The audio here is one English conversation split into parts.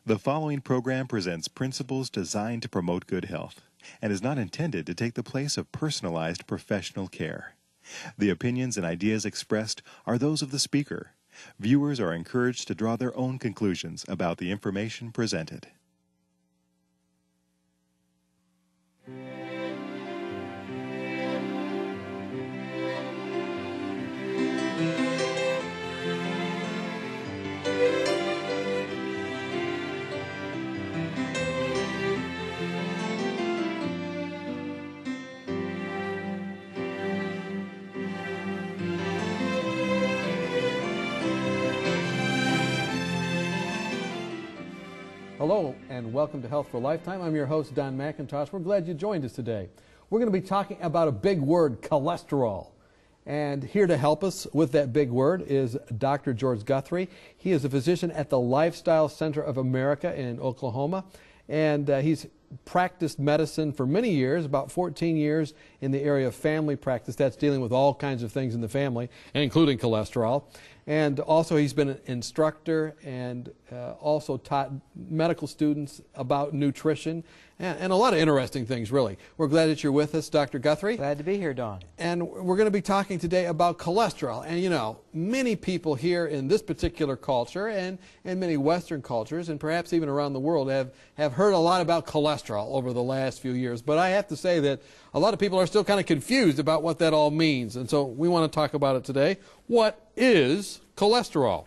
The following program presents principles designed to promote good health and is not intended to take the place of personalized professional care. The opinions and ideas expressed are those of the speaker. Viewers are encouraged to draw their own conclusions about the information presented. Hello and welcome to Health for a Lifetime. I'm your host, Don McIntosh. We're glad you joined us today. We're going to be talking about a big word, cholesterol. And here to help us with that big word is Dr. George Guthrie. He is a physician at the Lifestyle Center of America in Oklahoma. And he's practiced medicine for many years, about 14 years in the area of family practice. That's dealing with all kinds of things in the family, including cholesterol. And also he's been an instructor and also taught medical students about nutrition and a lot of interesting things, really. We're glad that you're with us, Dr. Guthrie. Glad to be here, Don. And we're going to be talking today about cholesterol. And you know, many people here in this particular culture and many Western cultures and perhaps even around the world have heard a lot about cholesterol over the last few years. But I have to say that a lot of people are still kind of confused about what that all means. And so we want to talk about it today. What is cholesterol?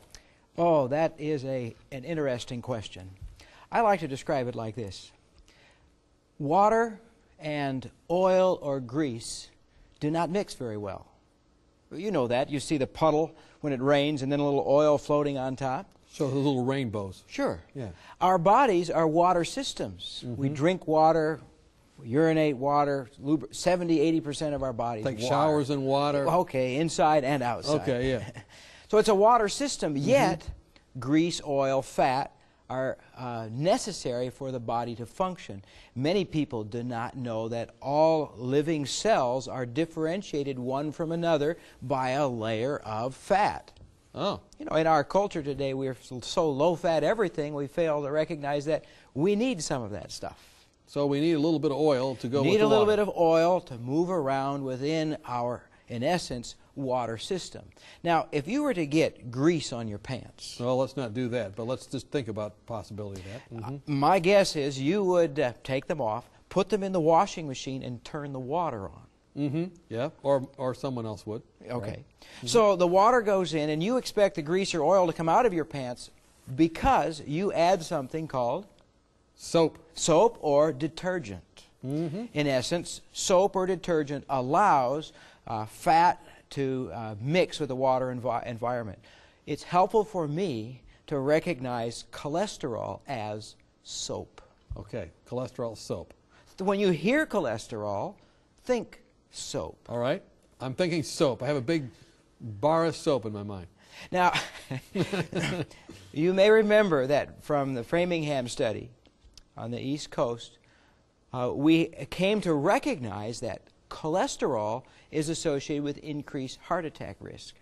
Oh, that is an interesting question. I like to describe it like this. Water and oil or grease do not mix very well. You know that. You see the puddle when it rains and then a little oil floating on top. So the little rainbows. Sure. Yeah. Our bodies are water systems. Mm-hmm. We drink water, we urinate water, 70–80% of our bodies Take water. Showers in water. Okay, inside and outside. Okay, yeah. So it's a water system, yet grease, oil, fat are necessary for the body to function. Many people do not know that all living cells are differentiated one from another by a layer of fat. Oh. You know, in our culture today, we're so low-fat everything, we fail to recognize that we need some of that stuff. So we need a little bit of oil to go with the water. Need a little bit of oil to move around within our, in essence, water system. Now, if you were to get grease on your pants... Well, let's not do that, but let's just think about the possibility of that. My guess is you would take them off, put them in the washing machine, and turn the water on. Yeah, or someone else would. Okay. Right. So the water goes in, and you expect the grease or oil to come out of your pants because you add something called... Soap. Soap or detergent. In essence, soap or detergent allows fat to mix with the water environment. It's helpful for me to recognize cholesterol as soap. Okay, cholesterol soap. When you hear cholesterol, think soap. All right, I'm thinking soap. I have a big bar of soap in my mind. Now, you may remember that from the Framingham study on the East Coast, we came to recognize that cholesterol is associated with increased heart attack risk.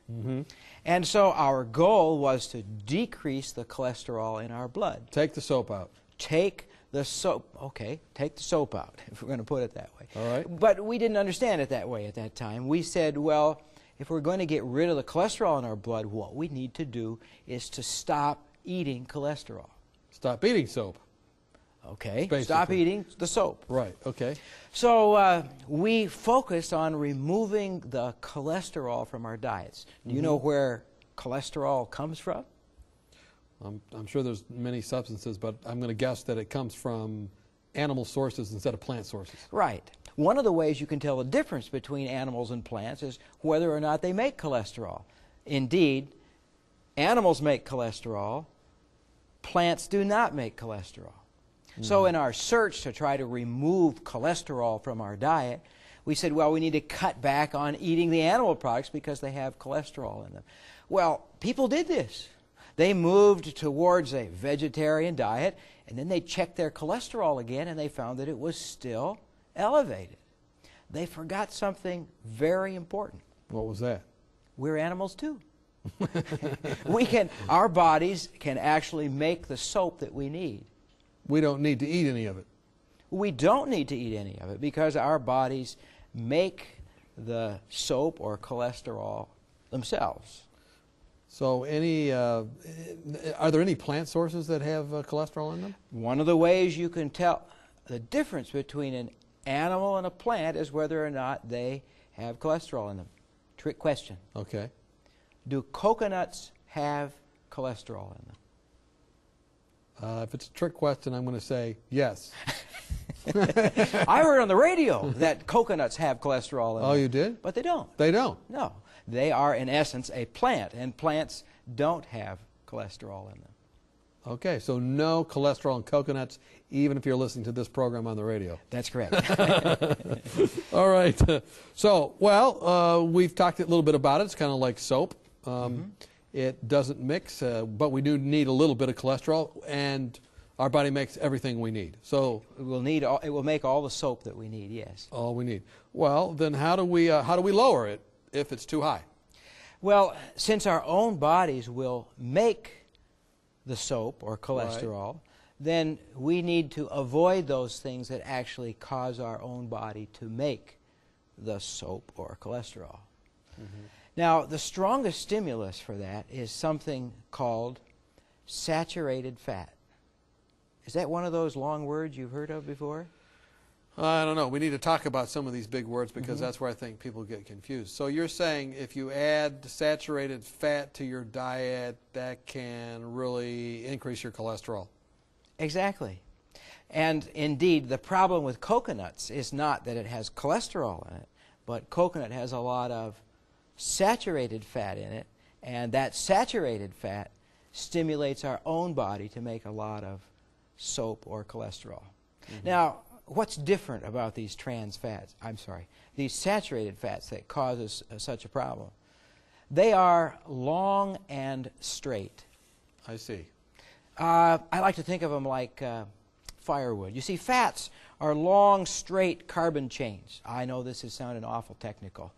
And so our goal was to decrease the cholesterol in our blood. Take the soap out. Take the soap, okay, take the soap out, if we're going to put it that way. All right. But we didn't understand it that way at that time. We said, well, if we're going to get rid of the cholesterol in our blood, what we need to do is to stop eating cholesterol. Stop eating soap. Okay, Basically. Stop eating the soap. Right, okay. So we focused on removing the cholesterol from our diets. Do you know where cholesterol comes from? I'm sure there's many substances, but I'm going to guess that it comes from animal sources instead of plant sources. Right. One of the ways you can tell the difference between animals and plants is whether or not they make cholesterol. Indeed, animals make cholesterol, plants do not make cholesterol. So in our search to try to remove cholesterol from our diet, we said, well, we need to cut back on eating the animal products because they have cholesterol in them. Well, people did this. They moved towards a vegetarian diet, and then they checked their cholesterol again, and they found that it was still elevated. They forgot something very important. What was that? We're animals too. Our bodies can actually make the soap that we need. We don't need to eat any of it. We don't need to eat any of it because our bodies make the soap or cholesterol themselves. So are there any plant sources that have cholesterol in them? One of the ways you can tell the difference between an animal and a plant is whether or not they have cholesterol in them. Trick question. Okay. Do coconuts have cholesterol in them? If it's a trick question, I'm going to say yes. I heard on the radio that coconuts have cholesterol in them. Oh, you did? But they don't. They don't? No. They are, in essence, a plant, and plants don't have cholesterol in them. Okay, so no cholesterol in coconuts, even if you're listening to this program on the radio. That's correct. All right. So, well, we've talked a little bit about it. It's kind of like soap. It doesn't mix, but we do need a little bit of cholesterol, and our body makes everything we need. So it will make all the soap that we need, yes. All we need. Well, then how do we lower it if it's too high? Well, since our own bodies will make the soap or cholesterol, right, then we need to avoid those things that actually cause our own body to make the soap or cholesterol. Now, the strongest stimulus for that is something called saturated fat. Is that one of those long words you've heard of before? I don't know. We need to talk about some of these big words because that's where I think people get confused. So you're saying if you add saturated fat to your diet, that can really increase your cholesterol? Exactly. And indeed, the problem with coconuts is not that it has cholesterol in it, but coconut has a lot of saturated fat in it, and that saturated fat stimulates our own body to make a lot of soap or cholesterol. Now, what's different about these these saturated fats that causes such a problem? They are long and straight. I see. I like to think of them like firewood. You see, fats are long, straight carbon chains. I know this is sounding awful technical.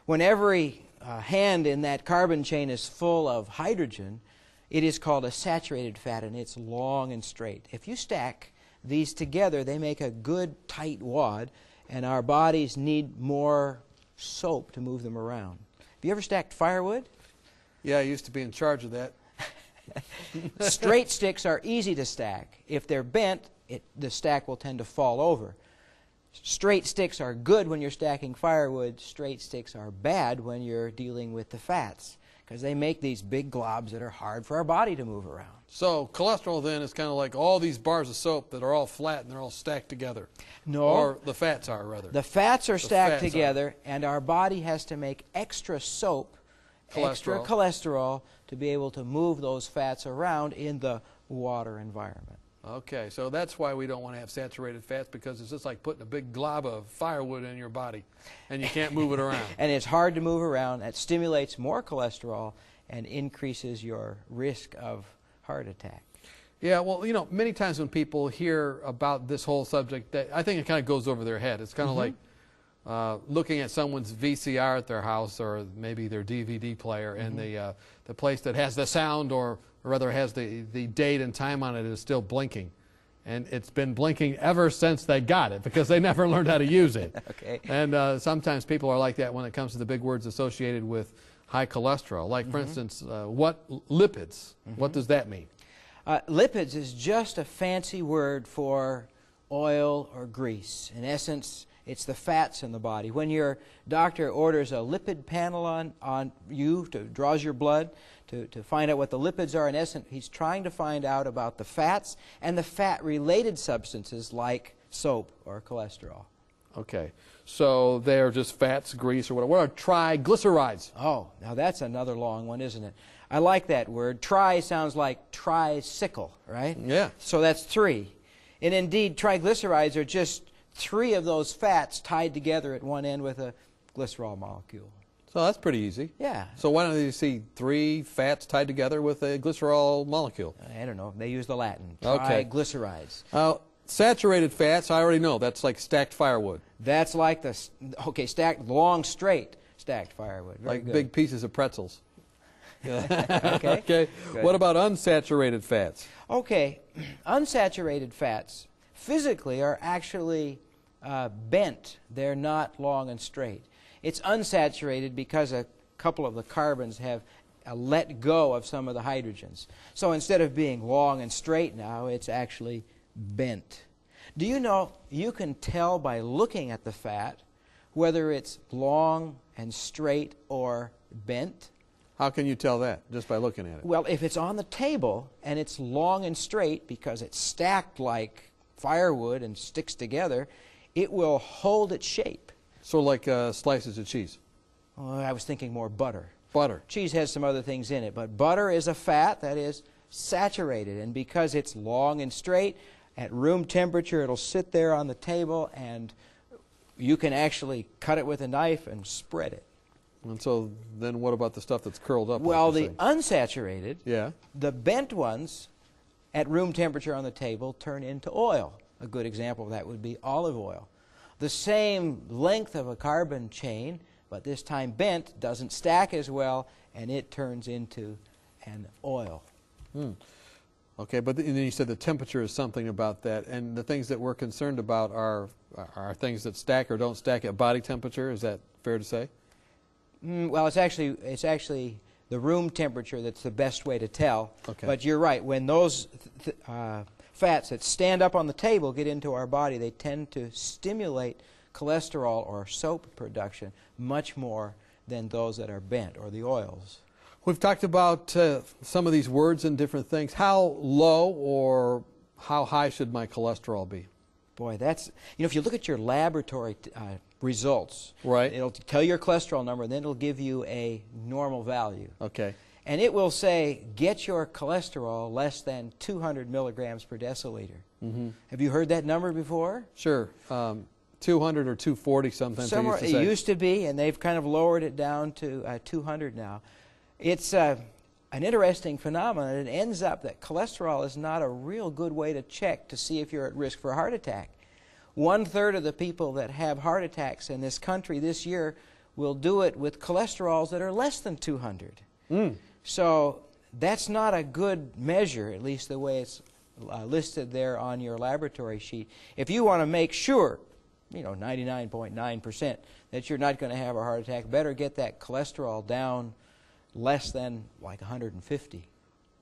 When every hand in that carbon chain is full of hydrogen, it is called a saturated fat, and it's long and straight. If you stack these together, they make a good tight wad, and our bodies need more soap to move them around. Have you ever stacked firewood? Yeah, I used to be in charge of that. Straight sticks are easy to stack. If they're bent, the stack will tend to fall over. Straight sticks are good when you're stacking firewood. Straight sticks are bad when you're dealing with the fats, because they make these big globs that are hard for our body to move around. So cholesterol then is kind of like all these bars of soap that are all flat and they're all stacked together. No. Or the fats are, rather. The fats are stacked together, and our body has to make extra soap, extra cholesterol, to be able to move those fats around in the water environment. Okay, so that's why we don't want to have saturated fats, because it's just like putting a big glob of firewood in your body, and you can't move it around. And it's hard to move around. That stimulates more cholesterol and increases your risk of heart attack. Yeah, well, you know, many times when people hear about this whole subject, I think it kind of goes over their head. It's kind of like looking at someone's VCR at their house, or maybe their DVD player, and the place that has the sound, or rather has the date and time on it, is still blinking. And it's been blinking ever since they got it, because they never learned how to use it. Okay. And sometimes people are like that when it comes to the big words associated with high cholesterol. Like, for instance, what lipids? What does that mean? Lipids is just a fancy word for oil or grease. In essence, it's the fats in the body. When your doctor orders a lipid panel on you, draws your blood to find out what the lipids are, in essence, he's trying to find out about the fats and the fat-related substances like soap or cholesterol. Okay, so they're just fats, grease, or whatever. What are triglycerides? Oh, now that's another long one, isn't it? I like that word. Tri sounds like tricycle, right? Yeah. So that's 3. And indeed, triglycerides are just 3 of those fats tied together at one end with a glycerol molecule. So that's pretty easy. Yeah. So why don't you see 3 fats tied together with a glycerol molecule? I don't know. They use the Latin. Okay. Triglycerides. Saturated fats, I already know. That's like stacked firewood. That's like stacked, long, straight stacked firewood. Very like good. big pieces of pretzels. Okay. Okay. Good. What about unsaturated fats? Okay, unsaturated fats physically are actually bent. They're not long and straight. It's unsaturated because a couple of the carbons have let go of some of the hydrogens. So instead of being long and straight now, it's actually bent. Do you know you can tell by looking at the fat whether it's long and straight or bent? How can you tell that? Just by looking at it. Well, if it's on the table and it's long and straight because it's stacked like firewood and sticks together, it will hold its shape. So like slices of cheese. Oh, I was thinking more butter. Butter. Cheese has some other things in it, but butter is a fat that is saturated, and because it's long and straight, at room temperature it'll sit there on the table and you can actually cut it with a knife and spread it. And so then what about the stuff that's curled up? Well, like the you're saying? unsaturated, the bent ones at room temperature on the table turn into oil. A good example of that would be olive oil. The same length of a carbon chain, but this time bent, doesn't stack as well, and it turns into an oil. Okay, but then you said the temperature is something about that, and the things that we're concerned about are things that stack or don't stack at body temperature. Is that fair to say? Well, it's actually the room temperature that's the best way to tell. Okay. But you're right. When those fats that stand up on the table get into our body, they tend to stimulate cholesterol or soap production much more than those that are bent, or the oils. We've talked about some of these words and different things. How low or how high should my cholesterol be? Boy, that's, if you look at your laboratory results, right, it'll tell your cholesterol number, and then it'll give you a normal value. Okay. And it will say, get your cholesterol less than 200 milligrams per deciliter. Have you heard that number before? Sure. 200 or 240 sometimes. Somewhere they used to say. It used to be, and they've kind of lowered it down to 200 now. It's an interesting phenomenon. It ends up that cholesterol is not a real good way to check to see if you're at risk for a heart attack. 1/3 of the people that have heart attacks in this country this year will do it with cholesterols that are less than 200. So that's not a good measure, at least the way it's listed there on your laboratory sheet. If you want to make sure, 99.9% that you're not going to have a heart attack, better get that cholesterol down less than like 150.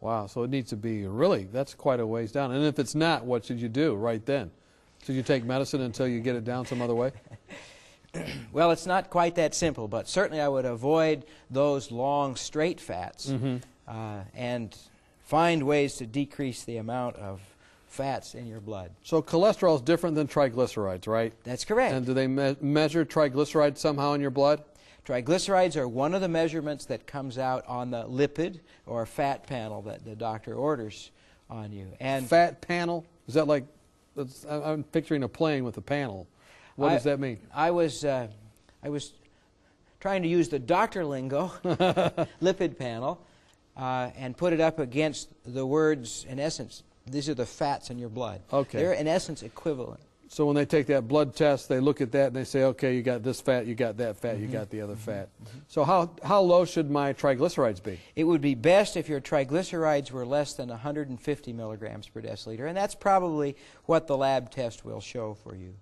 Wow, so it needs to be really, that's quite a ways down. And if it's not, what should you do right then? Should you take medicine until you get it down some other way? Well, it's not quite that simple, but certainly I would avoid those long, straight fats and find ways to decrease the amount of fats in your blood. So cholesterol is different than triglycerides, right? That's correct. And do they measure triglycerides somehow in your blood? Triglycerides are one of the measurements that comes out on the lipid or fat panel that the doctor orders on you. And fat panel? Is that like, I'm picturing a plane with a panel. What does that mean? I was trying to use the doctor lingo, lipid panel, and put it up against the words, in essence, these are the fats in your blood. Okay. They're, in essence, equivalent. So when they take that blood test, they look at that and they say, okay, you got this fat, you got that fat, you got the other fat. So how low should my triglycerides be? It would be best if your triglycerides were less than 150 milligrams per deciliter, and that's probably what the lab test will show for you.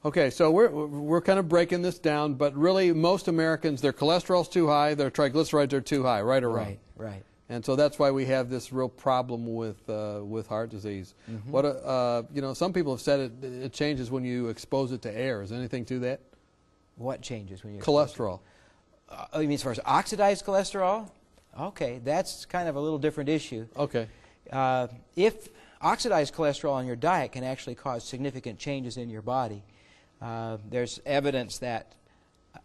Okay, so we're kind of breaking this down, but really most Americans, their cholesterol's too high, their triglycerides are too high, right or wrong? Right. And so that's why we have this real problem with heart disease. What some people have said it changes when you expose it to air. Is anything to that? What changes when you cholesterol? You mean as far as oxidized cholesterol? Okay, that's kind of a little different issue. Okay. If oxidized cholesterol in your diet can actually cause significant changes in your body, there's evidence that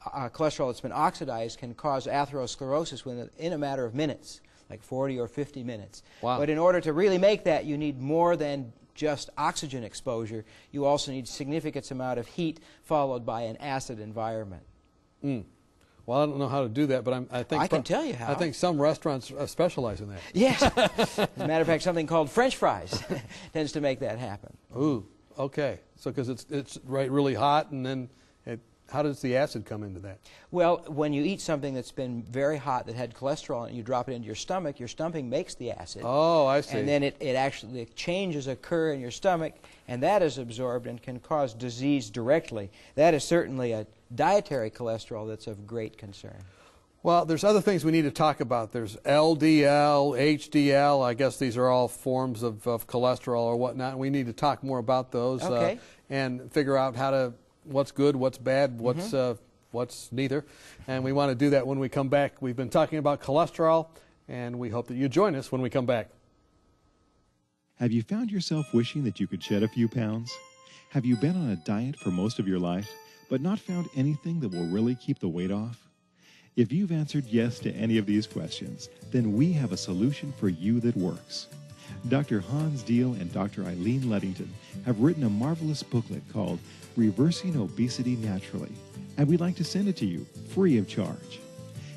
cholesterol that's been oxidized can cause atherosclerosis in a matter of minutes, like 40 or 50 minutes. Wow. But in order to really make that, you need more than just oxygen exposure. You also need significant amount of heat followed by an acid environment. Well, I don't know how to do that, but I think I can tell you how. I think some restaurants specialize in that. Yes. As a matter of fact, something called French fries tends to make that happen. Ooh, okay. So because it's really hot, and then how does the acid come into that? Well, when you eat something that's been very hot that had cholesterol and you drop it into your stomach makes the acid. Oh, I see. And then it actually, changes occur in your stomach, and that is absorbed and can cause disease directly. That is certainly a dietary cholesterol that's of great concern. Well, there's other things we need to talk about. There's LDL, HDL. I guess these are all forms of cholesterol or whatnot. We need to talk more about those and figure out what's good, what's bad, what's neither. And we want to do that when we come back. We've been talking about cholesterol, and we hope that you join us when we come back. Have you found yourself wishing that you could shed a few pounds? Have you been on a diet for most of your life, but not found anything that will really keep the weight off? If you've answered yes to any of these questions, then we have a solution for you that works. Dr. Hans Deal and Dr. Eileen Ludington have written a marvelous booklet called Reversing Obesity Naturally, and we'd like to send it to you free of charge.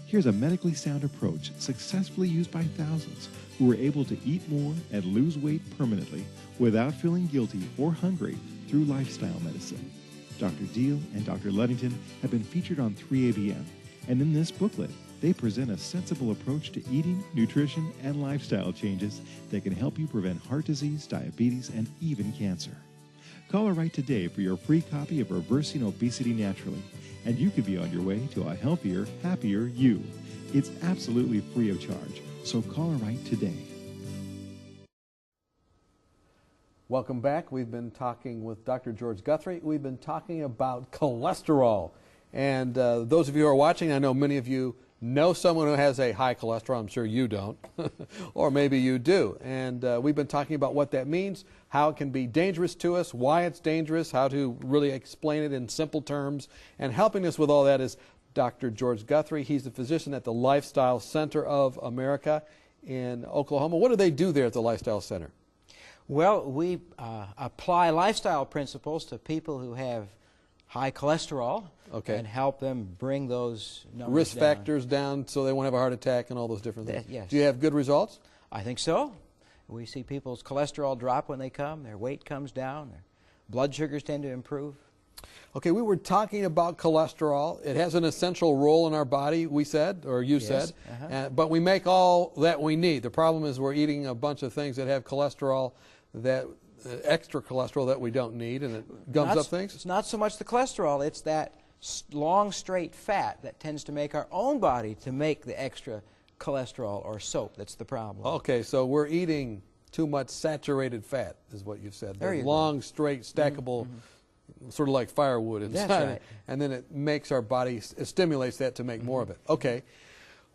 Here's a medically sound approach successfully used by thousands who were able to eat more and lose weight permanently without feeling guilty or hungry through lifestyle medicine. Dr. Deal and Dr. Ludington have been featured on 3ABN, and in this booklet, they present a sensible approach to eating, nutrition, and lifestyle changes that can help you prevent heart disease, diabetes, and even cancer. Call or write today for your free copy of Reversing Obesity Naturally, and you could be on your way to a healthier, happier you. It's absolutely free of charge, so call or write today. Welcome back. We've been talking with Dr. George Guthrie. We've been talking about cholesterol. And those of you who are watching, I know many of you know someone who has a high cholesterol. I'm sure you don't, or maybe you do. And we've been talking about what that means, how it can be dangerous to us, why it's dangerous, how to really explain it in simple terms. And helping us with all that is Dr. George Guthrie. He's the physician at the Lifestyle Center of America in Oklahoma. What do they do there at the Lifestyle Center? Well, we apply lifestyle principles to people who have high cholesterol and help them bring those numbers risk down. factors down so they won't have a heart attack and all those different things. Yes. Do you have good results? I think so. We see people's cholesterol drop when they come, their weight comes down, their blood sugars tend to improve. Okay, we were talking about cholesterol. It has an essential role in our body, we said, or you said, but we make all that we need. The problem is we're eating a bunch of things that have cholesterol, that extra cholesterol that we don't need, and it gums up things? It's not so much the cholesterol, it's that long straight fat that tends to make our own body to make the extra cholesterol or soap. That's the problem. Okay, so we're eating too much saturated fat, is what you've said. There you go. Long, straight, stackable, sort of like firewood inside. That's right. And then it makes our body, it stimulates that to make more of it. Okay.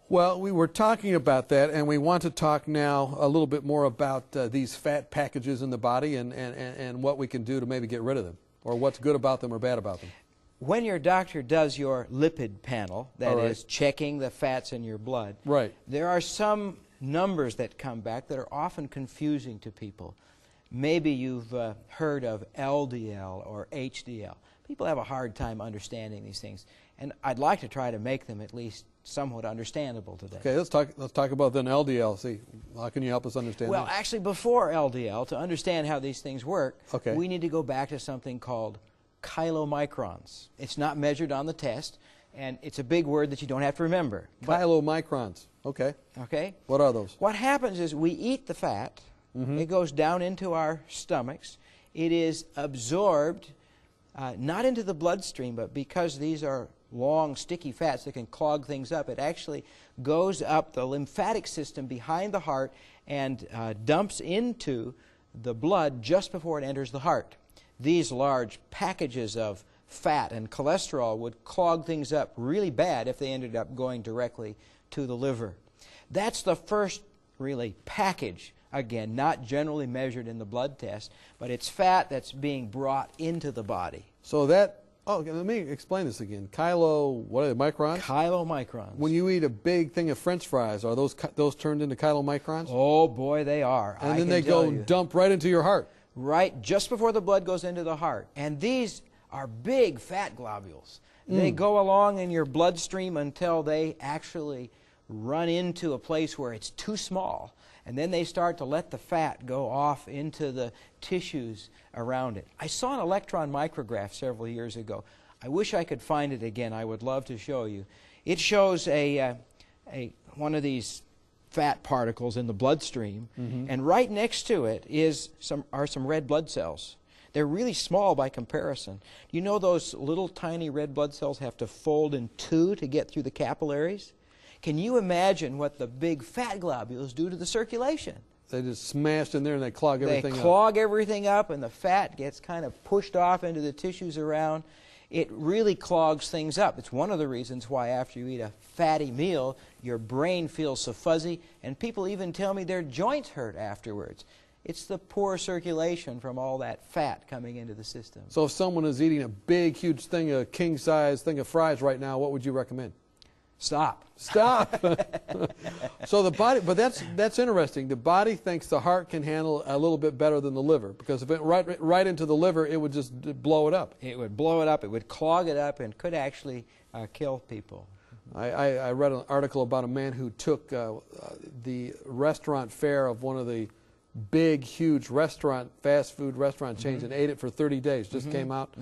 Well, we were talking about that, and we want to talk now a little bit more about these fat packages in the body and what we can do to maybe get rid of them, or what's good about them or bad about them. When your doctor does your lipid panel, that is checking the fats in your blood, there are some numbers that come back that are often confusing to people. Maybe you've heard of LDL or HDL. People have a hard time understanding these things, and I'd like to try to make them at least somewhat understandable today. Okay, let's talk about then LDL. See, how can you help us understand Well, that? actually, before LDL, to understand how these things work, we need to go back to something called kilomicrons. It's not measured on the test, and it's a big word that you don't have to remember. Kilomicrons. Okay. Okay? What are those? What happens is we eat the fat. It goes down into our stomachs. It is absorbed, not into the bloodstream, but because these are long, sticky fats that can clog things up, it actually goes up the lymphatic system behind the heart and dumps into the blood just before it enters the heart. These large packages of fat and cholesterol would clog things up really bad if they ended up going directly to the liver. That's the first, really, package. Again, not generally measured in the blood test, but it's fat that's being brought into the body. So that, okay, let me explain this again. What are they, microns? Kilomicrons. When you eat a big thing of French fries, are those turned into kilomicrons? Oh, boy, they are. And then they go dump right into your heart. Right, just before the blood goes into the heart. And these are big fat globules. They go along in your bloodstream until they actually run into a place where it's too small. And then they start to let the fat go off into the tissues around it. I saw an electron micrograph several years ago. I wish I could find it again. I would love to show you. It shows one of these fat particles in the bloodstream, and right next to it are some red blood cells. They're really small by comparison. You know those little tiny red blood cells have to fold in two to get through the capillaries? Can you imagine what the big fat globules do to the circulation? They just smashed in there and they clog everything up. They clog everything up, and the fat gets kind of pushed off into the tissues around. It really clogs things up. It's one of the reasons why after you eat a fatty meal, your brain feels so fuzzy, and people even tell me their joints hurt afterwards. It's the poor circulation from all that fat coming into the system. So if someone is eating a big, huge thing, a king-size thing of fries right now, what would you recommend? Stop. Stop. So the body, but that's interesting. The body thinks the heart can handle a little bit better than the liver, because if it right into the liver, it would just blow it up. It would blow it up. It would clog it up and could actually kill people. I read an article about a man who took the restaurant fare of one of the big, huge fast food restaurant chains and ate it for 30 days. Just came out.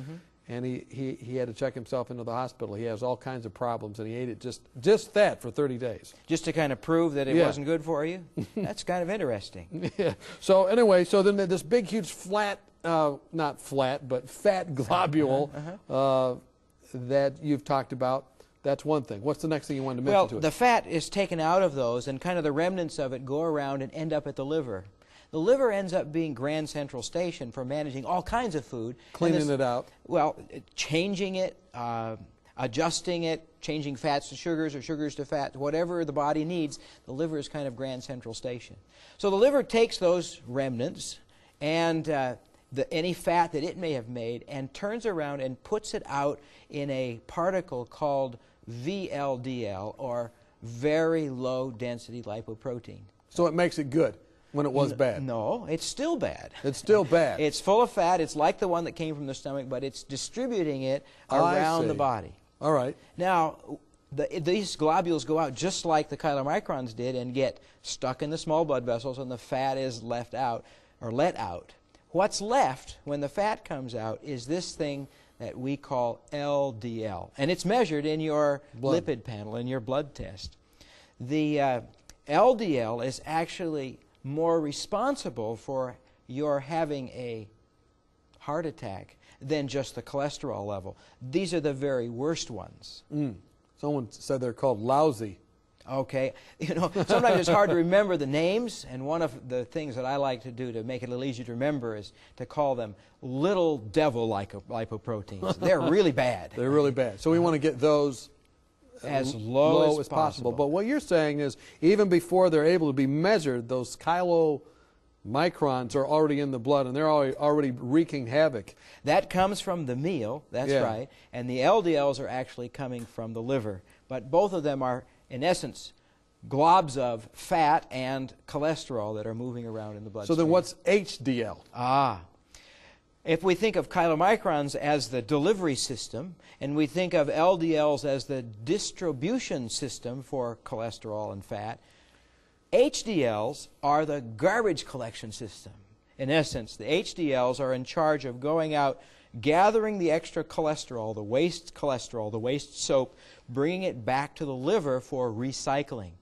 And he had to check himself into the hospital. He has all kinds of problems, and he ate it just that for 30 days. Just to kind of prove that it wasn't good for you? That's kind of interesting. Yeah. So anyway, so then this big, huge flat, not flat, but fat globule that you've talked about, that's one thing. What's the next thing you wanted to mention to us? Well, the fat is taken out of those, and kind of the remnants of it go around and end up at the liver. The liver ends up being Grand Central Station for managing all kinds of food. Cleaning it out. Well, changing it, adjusting it, changing fats to sugars or sugars to fat, whatever the body needs, the liver is kind of Grand Central Station. So the liver takes those remnants and any fat that it may have made and turns around and puts it out in a particle called VLDL, or very low density lipoprotein. So it makes it good when it was bad. No, it's still bad. It's still bad. It's full of fat. It's like the one that came from the stomach, but it's distributing it around the body. All right. Now, these globules go out just like the chylomicrons did and get stuck in the small blood vessels, and the fat is left out or let out. What's left when the fat comes out is this thing that we call LDL, and it's measured in your lipid panel, in your blood test. The LDL is actually more responsible for your having a heart attack than just the cholesterol level. These are the very worst ones. Someone said they're called lousy. Okay. You know, sometimes it's hard to remember the names, and one of the things that I like to do to make it a little easier to remember is to call them little devil lipoproteins. They're really bad. They're really bad. So we want to get those as low as possible. But what you're saying is, even before they're able to be measured, those chylomicrons are already in the blood, and they're already wreaking havoc. That comes from the meal, that's right, and the LDLs are actually coming from the liver. But both of them are, in essence, globs of fat and cholesterol that are moving around in the bloodstream. So then what's HDL? If we think of chylomicrons as the delivery system, and we think of LDLs as the distribution system for cholesterol and fat, HDLs are the garbage collection system. In essence, the HDLs are in charge of going out, gathering the extra cholesterol, the waste soap, bringing it back to the liver for recycling.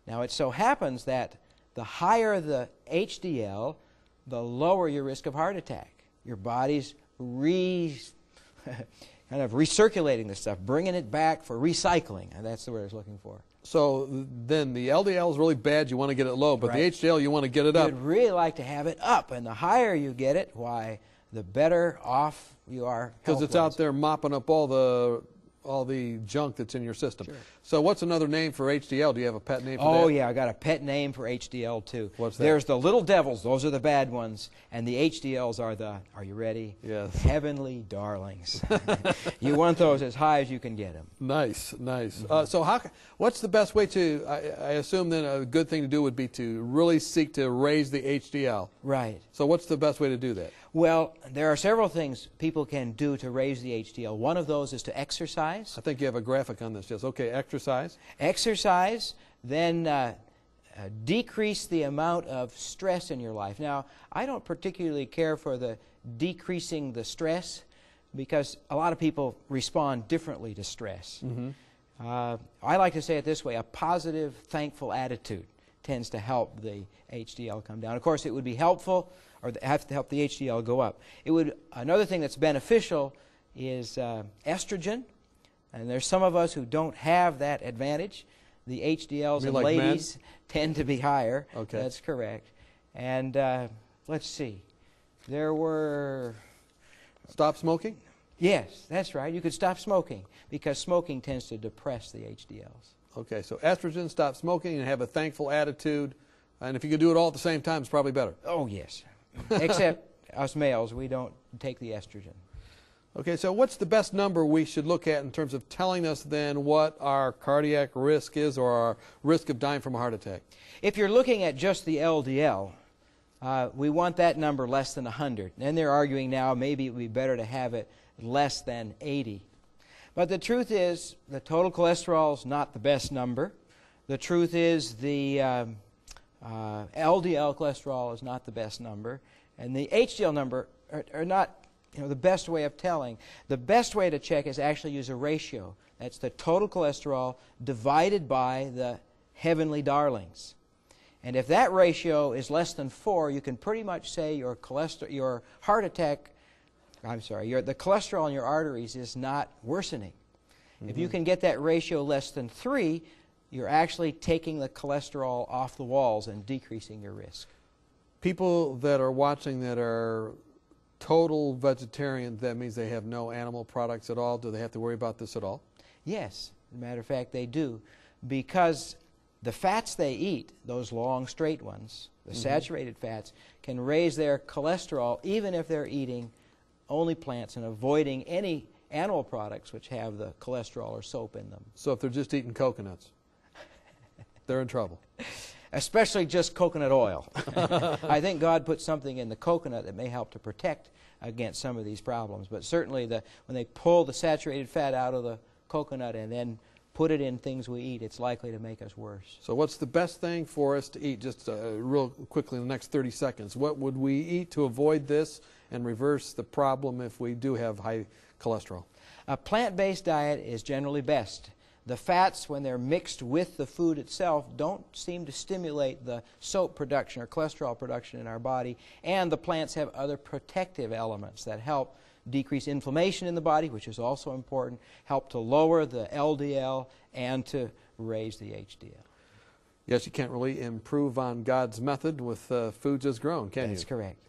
Now, it so happens that the higher the HDL, the lower your risk of heart attack. Your body's kind of recirculating this stuff, bringing it back for recycling, and that's the word I was looking for. So then the LDL is really bad, you want to get it low, but the HDL, you want to get it up. You'd really like to have it up, and the higher you get it, why, the better off you are. Because it's out there mopping up all the junk that's in your system. Sure. So what's another name for HDL? Do you have a pet name for that? Oh, yeah, I got a pet name for HDL, too. What's that? There's the little devils. Those are the bad ones. And the HDLs are the, are you ready? Yes. Heavenly darlings. You want those as high as you can get them. Nice, nice. So what's the best way to, I assume then a good thing to do would be to really seek to raise the HDL. Right. So what's the best way to do that? Well, there are several things people can do to raise the HDL. One of those is to exercise. I think you have a graphic on this. Yes. Okay, exercise. Exercise, then decrease the amount of stress in your life. Now, I don't particularly care for the decreasing the stress. because a lot of people respond differently to stress. Mm-hmm. I like to say it this way: a positive, thankful attitude tends to help the HDL come down. Of course, it would be helpful, or have to help the HDL go up. Another thing that's beneficial is estrogen, and there's some of us who don't have that advantage. The HDLs in like ladies tend to be higher. Okay. That's correct. And let's see. There were... Stop smoking? Yes, that's right. You could stop smoking because smoking tends to depress the HDLs. Okay, so estrogen, stop smoking, and have a thankful attitude. And if you could do it all at the same time, it's probably better. Oh, yes. Except us males, we don't take the estrogen. Okay, so what's the best number we should look at in terms of telling us then what our cardiac risk is, or our risk of dying from a heart attack? If you're looking at just the LDL, we want that number less than 100. And they're arguing now maybe it would be better to have it less than 80. But the truth is the total cholesterol is not the best number. The truth is the LDL cholesterol is not the best number. And the HDL number are not the best way of telling. The best way to check is actually use a ratio. That's the total cholesterol divided by the heavenly darlings. And if that ratio is less than 4, you can pretty much say the cholesterol in your arteries is not worsening. Mm-hmm. If you can get that ratio less than 3, you're actually taking the cholesterol off the walls and decreasing your risk. People that are watching that are total vegetarian, that means they have no animal products at all. Do they have to worry about this at all? Yes. As a matter of fact, they do. Because the fats they eat, those long, straight ones, the saturated fats, can raise their cholesterol even if they're eating only plants and avoiding any animal products which have the cholesterol or soap in them. So if they're just eating coconuts, they're in trouble. Especially just coconut oil. I think God put something in the coconut that may help to protect against some of these problems. But certainly when they pull the saturated fat out of the coconut and then put it in things we eat, it's likely to make us worse. So what's the best thing for us to eat? Just real quickly in the next 30 seconds. What would we eat to avoid this and reverse the problem if we do have high cholesterol? A plant-based diet is generally best. The fats, when they're mixed with the food itself, don't seem to stimulate the soap production or cholesterol production in our body, and the plants have other protective elements that help decrease inflammation in the body, which is also important, help to lower the LDL, and to raise the HDL. Yes, you can't really improve on God's method with foods as grown, can you? That's correct.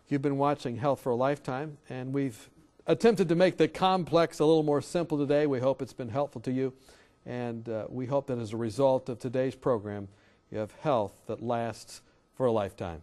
You've been watching Health for a Lifetime, and we've attempted to make the complex a little more simple today. We hope it's been helpful to you, and we hope that as a result of today's program, you have health that lasts for a lifetime.